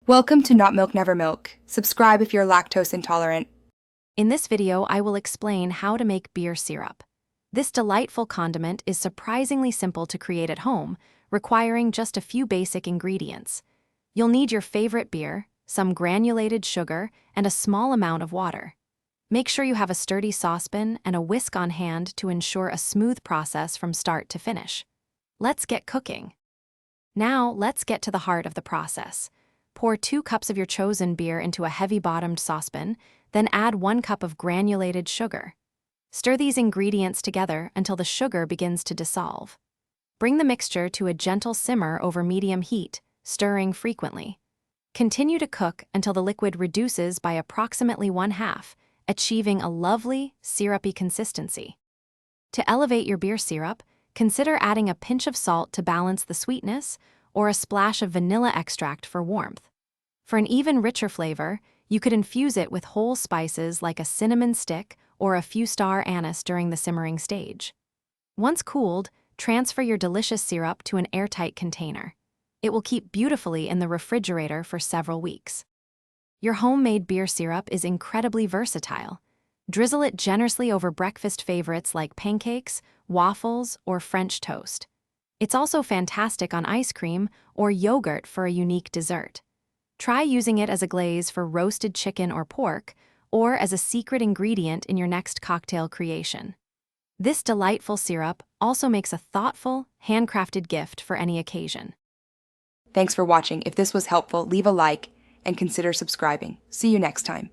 Welcome to Not Milk Never Milk. Subscribe if you're lactose intolerant. In this video, I will explain how to make beer syrup. This delightful condiment is surprisingly simple to create at home, requiring just a few basic ingredients. You'll need your favorite beer, some granulated sugar, and a small amount of water. Make sure you have a sturdy saucepan and a whisk on hand to ensure a smooth process from start to finish. Let's get cooking. Now, let's get to the heart of the process. Pour 2 cups of your chosen beer into a heavy-bottomed saucepan, then add 1 cup of granulated sugar. Stir these ingredients together until the sugar begins to dissolve. Bring the mixture to a gentle simmer over medium heat, stirring frequently. Continue to cook until the liquid reduces by approximately 1/2, achieving a lovely, syrupy consistency. To elevate your beer syrup, consider adding a pinch of salt to balance the sweetness, or a splash of vanilla extract for warmth. For an even richer flavor, you could infuse it with whole spices like a cinnamon stick or a few star anise during the simmering stage. Once cooled, transfer your delicious syrup to an airtight container. It will keep beautifully in the refrigerator for several weeks. Your homemade beer syrup is incredibly versatile. Drizzle it generously over breakfast favorites like pancakes, waffles, or French toast. It's also fantastic on ice cream or yogurt for a unique dessert. Try using it as a glaze for roasted chicken or pork, or as a secret ingredient in your next cocktail creation. This delightful syrup also makes a thoughtful, handcrafted gift for any occasion. Thanks for watching. If this was helpful, leave a like and consider subscribing. See you next time.